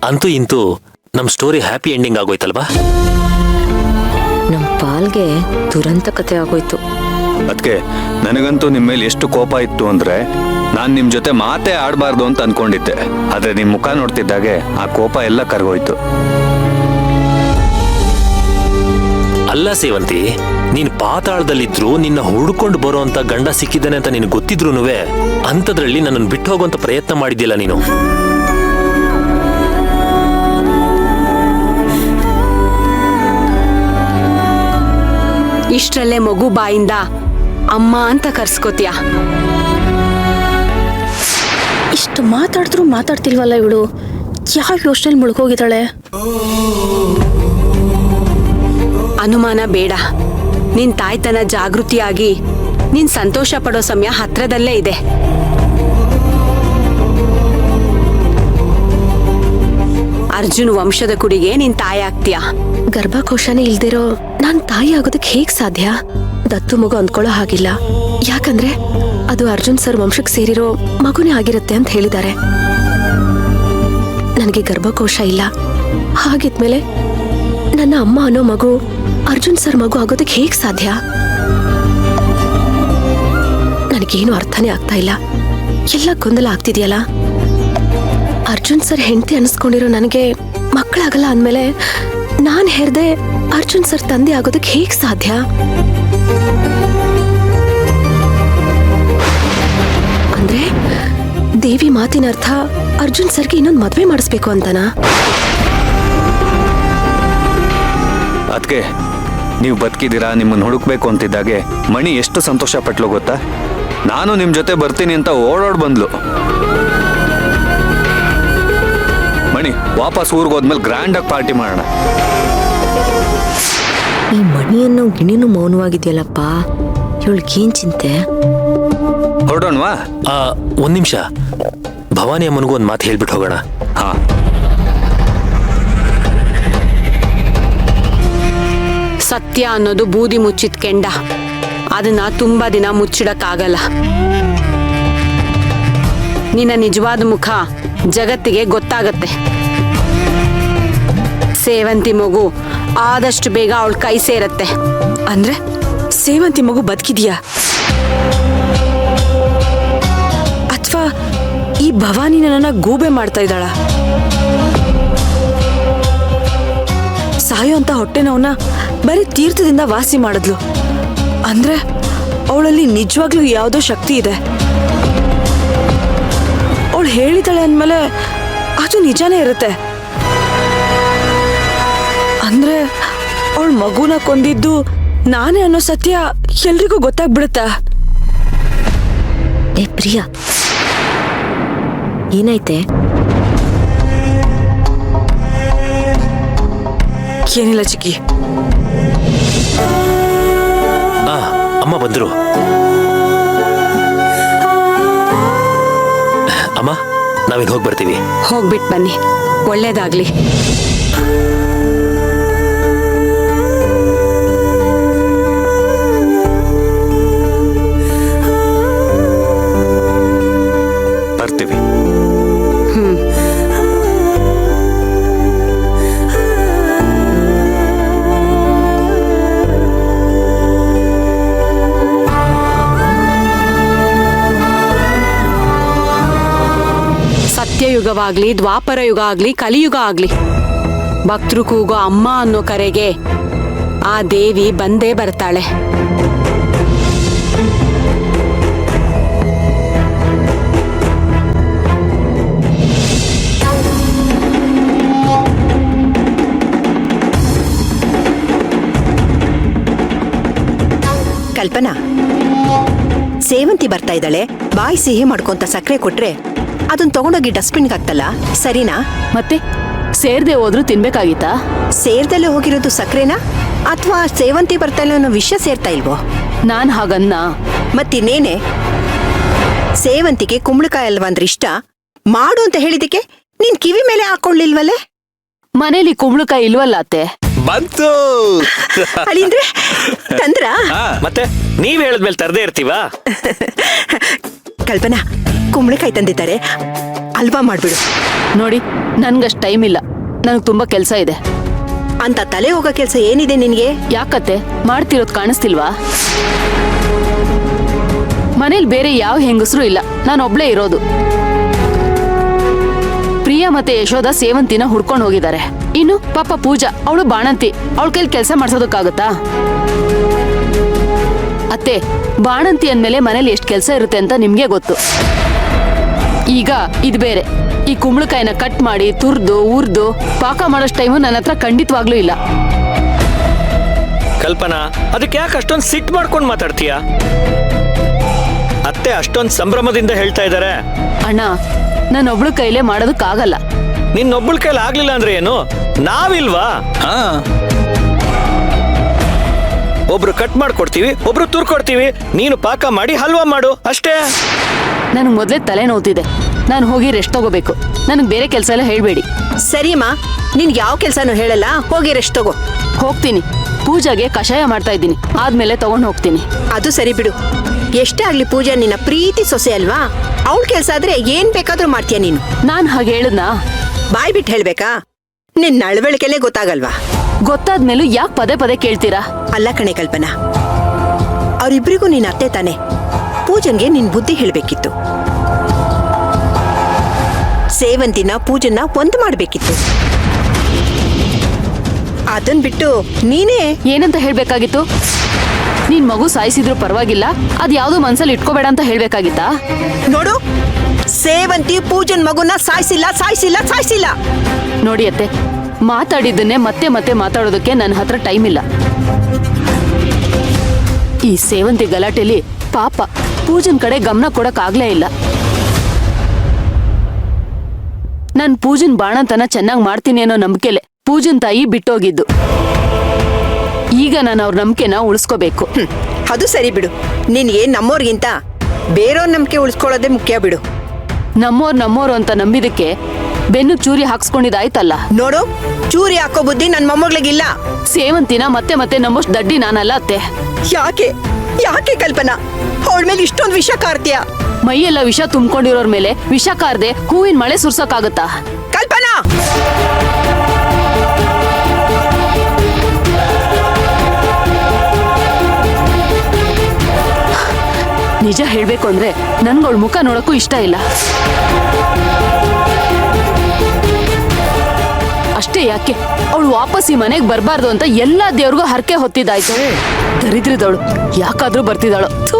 ಅಂತೂ ಇಂತೂ ನಮ್ ಸ್ಟೋರಿ ಹ್ಯಾಪಿ ಎಂಡಿಂಗ್ ಆಗೋಯ್ತಲ್ವಾ? ನಮ್ ಪಾಲ್ಗೆ ದುರಂತ ಕತೆ ಆಗೋಯ್ತು. ಅದಕ್ಕೆ ನನಗಂತೂ ನಿಮ್ಮ ಮೇಲೆ ಎಷ್ಟು ಕೋಪ ಇತ್ತು ಅಂದ್ರೆ ನಾನ್ ನಿಮ್ ಜೊತೆ ಮಾತೇ ಆಡಬಾರ್ದು ಅಂತ ಅನ್ಕೊಂಡಿದ್ದೆ. ಆದ್ರೆ ನಿಮ್ ಮುಖ ನೋಡ್ತಿದ್ದಾಗೆ ಆ ಕೋಪ ಎಲ್ಲ ಕರ್ಗೋಯ್ತು. ಅಲ್ಲ ಸೇವಂತಿ, ನೀನ್ ಪಾತಾಳದಲ್ಲಿದ್ರು ನಿನ್ನ ಹುಡುಕೊಂಡು ಬರೋ ಅಂತ ಗಂಡ ಸಿಕ್ಕಿದ್ದಾನೆ ಅಂತ ನಿನ್ ಗೊತ್ತಿದ್ರುನುವೆ ಅಂಥದ್ರಲ್ಲಿ ನನ್ನನ್ನು ಬಿಟ್ಟು ಹೋಗುವಂತ ಪ್ರಯತ್ನ ಮಾಡಿದ್ದಿಲ್ಲ ನೀನು. ಇಷ್ಟರಲ್ಲೇ ಮಗು ಬಾಯಿಂದ ಅಮ್ಮ ಅಂತ ಕರ್ಸ್ಕೋತೀಯ. ಇಷ್ಟು ಮಾತಾಡಿದ್ರು ಮಾತಾಡ್ತಿಲ್ವಲ್ಲ ಇವಳು, ಯಾವ ಯೋಚನೆ ಮುಳುಗೋಗಿದ್ದಾಳೆ? ಅನುಮಾನ ಬೇಡ. ನಿನ್ ತಾಯ್ತನ ಜಾಗೃತಿಯಾಗಿ ನೀನ್ ಸಂತೋಷ ಪಡೋ ಸಮಯ ಹತ್ರದಲ್ಲೇ ಇದೆ. ಅರ್ಜುನ್ ವಂಶದ ಕುಡಿಗೆ ನೀನ್ ತಾಯಿ ಆಗ್ತೀಯ. ಗರ್ಭಕೋಶನೇ ಇಲ್ದಿರೋ ನಾನ್ ತಾಯಿ ಆಗೋದಕ್ಕೆ ಹೇಗ್ ಸಾಧ್ಯ? ದತ್ತು ಮಗು ಅಂದ್ಕೊಳ್ಳೋ ಹಾಗಿಲ್ಲ. ಯಾಕಂದ್ರೆ ಅದು ಅರ್ಜುನ್ ಸರ್ ವಂಶಕ್ಕೆ ಸೇರಿರೋ ಮಗುನೇ ಆಗಿರುತ್ತೆ ಅಂತ ಹೇಳಿದ್ದಾರೆ. ನನಗೆ ಗರ್ಭಕೋಶ ಇಲ್ಲ. ಹಾಗಿದ್ಮೇಲೆ ನನ್ನ ಅಮ್ಮ ಅನ್ನೋ ಮಗು ಅರ್ಜುನ್ ಸರ್ ಮಗು ಆಗೋದಕ್ಕೆ ಹೇಗ್ ಸಾಧ್ಯ? ನನಗೇನು ಅರ್ಥನೇ ಆಗ್ತಾ ಇಲ್ಲ. ಎಲ್ಲ ಗೊಂದಲ ಆಗ್ತಿದ್ಯಲ್ಲ. ಅರ್ಜುನ್ ಸರ್ ಹೆಂಡತಿ ಅನಿಸ್ಕೊಂಡಿರೋ ನನಗೆ ಮಕ್ಕಳಾಗಲ್ಲ ಅಂದ್ಮೇಲೆ ನಾನ್ ಹೆರ್ದೆ ಅರ್ಜುನ್ ಸರ್ ತಂದೆ ಆಗೋದಕ್ಕೆ ಹೇಗ್ ಸಾಧ್ಯ? ಅಂದ್ರೆ ದೇವಿ ಮಾತಿನ ಅರ್ಥ ಅರ್ಜುನ್ ಸರ್ಗೆ ಇನ್ನೊಂದು ಮದ್ವೆ ಮಾಡಿಸ್ಬೇಕು ಅಂತನಾ? ಅದಕ್ಕೆ ನೀವು ಬದುಕಿದ್ದೀರಾ, ನಿಮ್ಮನ್ನು ಹುಡುಕ್ಬೇಕು ಅಂತಿದ್ದಾಗೆ ಮಣಿ ಎಷ್ಟು ಸಂತೋಷ ಪಟ್ಲು ಗೊತ್ತಾ? ನಾನು ನಿಮ್ ಜೊತೆ ಬರ್ತೀನಿ ಅಂತ ಓಡೋಡ್ ಬಂದ್ಲು. ಮಣಿ ವಾಪಸ್ ಊರಿಗೆ ಹೋದ್ಮೇಲೆ ಗ್ರ್ಯಾಂಡ್ ಆಗಿ ಪಾರ್ಟಿ ಮಾಡೋಣ. ಈ ಮಣಿಯನ್ನು ಗಿಣಿನೂ ಮೌನವಾಗಿದೆಯಲ್ಲಪ್ಪ, ಇವಳಿಗೇನ್ ಚಿಂತೆ? ಹೊರಡೋಣವಾ? ಒಂದ್ ನಿಮಿಷ, ಭವಾನಿ ಅಮ್ಮನಿಗೂ ಒಂದ್ ಮಾತು ಹೇಳ್ಬಿಟ್ಟು ಹೋಗೋಣ. ಹಾ. ಸತ್ಯ ಅನ್ನೋದು ಬೂದಿ ಮುಚ್ಚಿದ ಕೆಂಡ. ಅದನ್ನ ತುಂಬಾ ದಿನ ಮುಚ್ಚಿಡಕ್ಕಾಗಲ್ಲ. ನಿನ್ನ ನಿಜವಾದ ಮುಖ ಜಗತ್ತಿಗೆ ಗೊತ್ತಾಗತ್ತೆ. ಸೇವಂತಿ ಮಗು ಆದಷ್ಟು ಬೇಗ ಅವಳ ಕೈ ಸೇರತ್ತೆ. ಅಂದ್ರೆ ಸೇವಂತಿ ಮಗು ಬದುಕಿದ್ಯಾ? ಅಥವಾ ಈ ಭವಾನಿ ನನ್ನ ಗೂಬೆ ಮಾಡ್ತಾ ಇದ್ದಾಳ? ಸಾಯೋ ಅಂತ ಹೊಟ್ಟೆ ನೋವನ್ನ ಬರೀ ತೀರ್ಥದಿಂದ ವಾಸಿ ಮಾಡಿದ್ಲು. ಅಂದ್ರೆ ಅವಳಲ್ಲಿ ನಿಜವಾಗ್ಲೂ ಯಾವುದೋ ಶಕ್ತಿ ಇದೆ. ಅವಳು ಹೇಳಿದಾಳೆ ಅಂದ್ಮೇಲೆ ಅದು ನಿಜಾನೇ ಇರುತ್ತೆ. ಅಂದ್ರೆ ಅವಳ ಮಗುನ ಕೊಂದಿದ್ದು ನಾನೇ ಅನ್ನೋ ಸತ್ಯ ಎಲ್ರಿಗೂ ಗೊತ್ತಾಗ್ಬಿಡುತ್ತಾ? ಏ ಪ್ರಿಯಾ, ಏನಾಯ್ತೆ? ಏನಿಲ್ಲ ಚಿಕ್ಕಿ. ಅಮ್ಮ ಬಂದ್ರು. ಅಮ್ಮ, ನಾವೀಗ ಹೋಗಿ ಬರ್ತೀವಿ. ಹೋಗ್ಬಿಟ್ ಬನ್ನಿ, ಒಳ್ಳೇದಾಗ್ಲಿ. ಬರ್ತೀವಿ. ಸತ್ಯಯುಗವಾಗ್ಲಿ, ದ್ವಾಪರ ಯುಗ ಆಗ್ಲಿ, ಕಲಿಯುಗ ಆಗ್ಲಿ, ಭಕ್ತರು ಕೂಗೋ ಅಮ್ಮ ಅನ್ನೋ ಕರೆಗೆ ಆ ದೇವಿ ಬಂದೇ ಬರ್ತಾಳೆ. ಕಲ್ಪನಾ, ಸೇವಂತಿ ಬರ್ತಾ ಇದ್ದಾಳೆ. ಬಾಯಿ ಸಿಹಿ ಮಾಡ್ಕೊಂತ ಸಕ್ಕರೆ ಕೊಟ್ರೆ ಅದನ್ನ ತಗೊಂಡೋಗಿ ಡಸ್ಟ್ಬಿನ್ಗೆ ಹಾಕ್ತಲ್ಲ, ಸರಿನಾ? ಮತ್ತೆ ಸೇರ್ದೆ ಹೋದ್ರು ತಿನ್ಬೇಕಾಗಿತ್ತಾ? ಸೇರ್ದಲ್ಲೇ ಹೋಗಿರೋದು ಸಕ್ಕರೆನಾ ಅಥವಾ ಸೇವಂತಿ ಬರ್ತಾ ಇಲ್ಲ ಅನ್ನೋ ವಿಷಯ ಸೇರ್ತಾ ಇಲ್ವೋ? ನಾನ್ ಹಾಗನ್ನ. ಮತ್ತಿನ್ನೇನೆ, ಸೇವಂತಿಗೆ ಕುಂಬಳಕಾಯಿ ಅಲ್ವಾ ಅಂದ್ರೆ ಇಷ್ಟ ಮಾಡು ಅಂತ ಹೇಳಿದಕ್ಕೆ ನೀನ್ ಕಿವಿ ಮೇಲೆ ಹಾಕೊಳ್ಳಿಲ್ವಲ್ಲೇ? ಮನೇಲಿ ಕುಂಬಳಕಾಯಿ ಇಲ್ವಲ್ಲ ಅತ್ತೆ? ಬಂತು ಅಳಿಂದ್ರೆ ತಂದ್ರ? ಮತ್ತೆ ನೀವ್ ಹೇಳಿದ್ಮೇಲೆ ತರದೇ ಇರ್ತೀವಾ? ಕಲ್ಪನಾ, ಕುಂಬಳಕಾಯಿ ತಂದಿದ್ದಾರೆ, ಅಲ್ವಾ ಮಾಡ್ಬಿಡು. ನೋಡಿ ನನ್ಗಷ್ಟು ಟೈಮ್ ಇಲ್ಲ, ನನಗೆ ತುಂಬಾ ಕೆಲಸ ಇದೆ. ಅಂತ ತಲೆ ಹೋಗೋ ಕೆಲಸ ಏನಿದೆ ನಿನ್ಗೆ? ಯಾಕತ್ತೆ ಮಾಡ್ತಿರೋದು ಕಾಣಿಸ್ತಿಲ್ವಾ? ಮನೇಲಿ ಬೇರೆ ಯಾವ ಹೆಂಗಸರು ಇಲ್ಲ, ನಾನು ಒಬ್ಳೇ ಇರೋದು. ಪ್ರಿಯಾ ಮತ್ತೆ ಯಶೋಧ ಸೇವಂತಿನ ಹುಡ್ಕೊಂಡು ಹೋಗಿದ್ದಾರೆ. ಇನ್ನು ಪಾಪ ಪೂಜಾ, ಅವಳು ಬಾಣಂತಿ, ಅವಳ ಕೈಲಿ ಕೆಲಸ ಮಾಡ್ಸೋದಕ್ಕಾಗತ್ತಾ? ಅತ್ತೆ, ಬಾಣಂತಿ ಅಂದ್ಮೇಲೆ ಮನೇಲಿ ಎಷ್ಟು ಕೆಲಸ ಇರುತ್ತೆ ಅಂತ ನಿಮ್ಗೆ ಗೊತ್ತು. ಈಗ ಇದು ಬೇರೆ, ಈ ಕುಂಬಳಕಾಯಿನ ಕಟ್ ಮಾಡಿ ತುರ್ದು ಉರ್ದು ಪಾಕ ಮಾಡೋಷ್ಟು ಟೈಮು ನನ್ನ ಹತ್ರ ಖಂಡಿತವಾಗ್ಲೂ ಇಲ್ಲ. ಕಲ್ಪನಾ, ಅದಕ್ಕೆ ಯಾಕೆ ಅಷ್ಟೊಂದು ಸಿಟ್ಟು ಮಾಡ್ಕೊಂಡು ಮಾತಾಡ್ತೀಯ? ಅತ್ತೆ ಅಷ್ಟೊಂದು ಸಂಭ್ರಮದಿಂದ ಹೇಳ್ತಾ ಇದ್ದಾರೆ. ಅಣ್ಣ, ನನ್ನೊಬ್ಳು ಕೈಲೇ ಮಾಡೋದಕ್ಕಾಗಲ್ಲ. ನಿನ್ನೊಬ್ಬಳ ಕೈಲಿ ಆಗ್ಲಿಲ್ಲ ಅಂದ್ರೆ ಏನು, ನಾವಿಲ್ವಾ? ಒಬ್ರು ಕಟ್ ಮಾಡ್ಕೊಡ್ತೀವಿ, ಒಬ್ರು ತುರ್ಕೊಡ್ತೀವಿ, ನೀನು ಪಾಕ ಮಾಡಿ ಹಲ್ವಾ ಮಾಡು ಅಷ್ಟೇ. ನನಗೆ ಮೊದಲೇ ತಲೆ ನೋವ್ತಿದೆ, ನಾನು ಹೋಗಿ ರೆಸ್ಟ್ ತಗೋಬೇಕು. ನನಗೆ ಬೇರೆ ಕೆಲಸ ಎಲ್ಲ ಹೇಳ್ಬೇಡಿ. ಸರಿಯಮ್ಮ, ನಿನ್ಗೆ ಯಾವ ಕೆಲ್ಸನೂ ಹೇಳಲ್ಲ, ಹೋಗಿ ರೆಸ್ಟ್ ತಗೋ. ಹೋಗ್ತೀನಿ. ಪೂಜಾಗೆ ಕಷಾಯ ಮಾಡ್ತಾ ಇದ್ದೀನಿ, ಆದ್ಮೇಲೆ ತಗೊಂಡು ಹೋಗ್ತೀನಿ. ಅದು ಸರಿ ಬಿಡು. ಎಷ್ಟೇ ಆಗ್ಲಿ ಪೂಜಾ ನಿನ್ನ ಪ್ರೀತಿ ಸೊಸೆ ಅಲ್ವಾ? ಅವಳ ಕೆಲ್ಸ ಆದ್ರೆ ಏನ್ ಬೇಕಾದ್ರೂ ಮಾಡ್ತೀಯ ನೀನು. ನಾನ್ ಹಾಗೆ ಹೇಳಿದ್ನಾ? ಬಾಯ್ ಬಿಟ್ಟು ಹೇಳ್ಬೇಕಾ? ನಿನ್ ನಡವಳಿಕೆಲೆ ಗೊತ್ತಾಗಲ್ವಾ? ಗೊತ್ತಾದ್ಮೇಲೂ ಯಾಕೆ ಪದೇ ಪದೇ ಕೇಳ್ತೀರಾ? ಅಲ್ಲ ಕಣೆ ಕಲ್ಪನಾ, ಅವರಿಬ್ರಿಗೂ ನೀನ್ ಅತ್ತೆ ತಾನೆ. ಪೂಜನ್ಗೆ ನಿನ್ ಬುದ್ಧಿ ಹೇಳ್ಬೇಕಿತ್ತು. ಸೇವಂತಿನ ಪೂಜನ್ನ ಒಂದು ಮಾಡ್ಬೇಕಿತ್ತು. ಅದನ್ ಬಿಟ್ಟು ನೀನೇ ಏನಂತ ಹೇಳ್ಬೇಕಾಗಿತ್ತು? ನೀನ್ ಮಗು ಸಾಯಿಸಿದ್ರು ಪರವಾಗಿಲ್ಲ, ಅದ್ ಯಾವ್ದೋ ಮನ್ಸಲ್ಲಿ ಇಟ್ಕೋಬೇಡ ಅಂತ ಹೇಳ್ಬೇಕಾಗಿತ್ತಾ? ನೋಡು, ಸೇವಂತಿ ಪೂಜನ್ ಮಗುನ ಸಾಯಿಸಿಲ್ಲ. ನೋಡಿ ಅತ್ತೆ, ಮಾತಾಡಿದ್ದನ್ನೇ ಮತ್ತೆ ಮತ್ತೆ ಮಾತಾಡೋದಕ್ಕೆ ನನ್ನ ಹತ್ರ ಟೈಮ್ ಇಲ್ಲ. ಈ ಸೇವಂತಿ ಗಲಾಟೆಲಿ ಪಾಪ ಪೂಜನ್ ಕಡೆ ಗಮನ ಕೊಡಕ್ ಆಗ್ಲೇ ಇಲ್ಲ. ನಾನ್ ಪೂಜನ್ ಬಾಣಂತನ ಚೆನ್ನಾಗಿ ಮಾಡ್ತೀನಿ ಅನ್ನೋ ನಂಬಿಕೆಲೆ ಪೂಜನ್ ತಾಯಿ ಬಿಟ್ಟೋಗಿದ್ದು. ಈಗ ನಾನು ಅವ್ರ ನಂಬಿಕೆನ ಉಳಿಸ್ಕೋಬೇಕು. ಅದು ಸರಿ ಬಿಡು. ನಿನ್ಗೆ ನಮ್ಮೋರ್ಗಿಂತ ಬೇರೆಯವ್ರ ನಂಬಿಕೆ ಉಳಿಸ್ಕೊಳ್ಳೋದೇ ಮುಖ್ಯ ಬಿಡು. ನಮ್ಮೋರು ಅಂತ ನಂಬಿದಕ್ಕೆ ಬೆನ್ನು ಚೂರಿ ಹಾಕ್ಸ್ಕೊಂಡಿದ್ದಾಯ್ತಲ್ಲ. ನೋಡು, ಚೂರಿ ಹಾಕೋ ಬುದ್ಧಿ ನನ್ ಮೊಮ್ಮಗಳಿಗಿಲ್ಲ. ಸೇವಂತಿನ ಮತ್ತೆ ಮತ್ತೆ ನಂಬೋಷ್ಟು ದಡ್ಡಿ ನಾನಲ್ಲ ಅತ್ತೆ. ಯಾಕೆ ಕಲ್ಪನಾ ಅವಳ ಮೇಲೆ ಇಷ್ಟೊಂದು ವಿಷ ಕಾರ್ತೀಯ? ಮೈಯೆಲ್ಲ ವಿಷ ತುಂಬಿಕೊಂಡಿರೋರ್ ಮೇಲೆ ವಿಷ ಕಾರ್ದೆ ಹೂವಿನ ಮಳೆ ಸುರ್ಸಕ್ಕಾಗತ್ತಾ? ಕಲ್ಪನಾ, ನಿಜ ಹೇಳ್ಬೇಕು ಅಂದ್ರೆ ನನ್ಗೊಳ್ ಮುಖ ನೋಡಕ್ಕೂ ಇಷ್ಟ ಇಲ್ಲ. ಅಷ್ಟೇ ಯಾಕೆ, ಅವಳು ವಾಪಸ್ ಈ ಮನೆಗೆ ಬರಬಾರ್ದು ಅಂತ ಎಲ್ಲಾ ದೇವ್ರಿಗೂ ಹರಕೆ ಹೊತ್ತಿದ್ದಾಯ್ತು. ದರಿದ್ರದವಳು ಯಾಕಾದ್ರೂ ಬರ್ತಿದ್ದಾಳು. ಥು.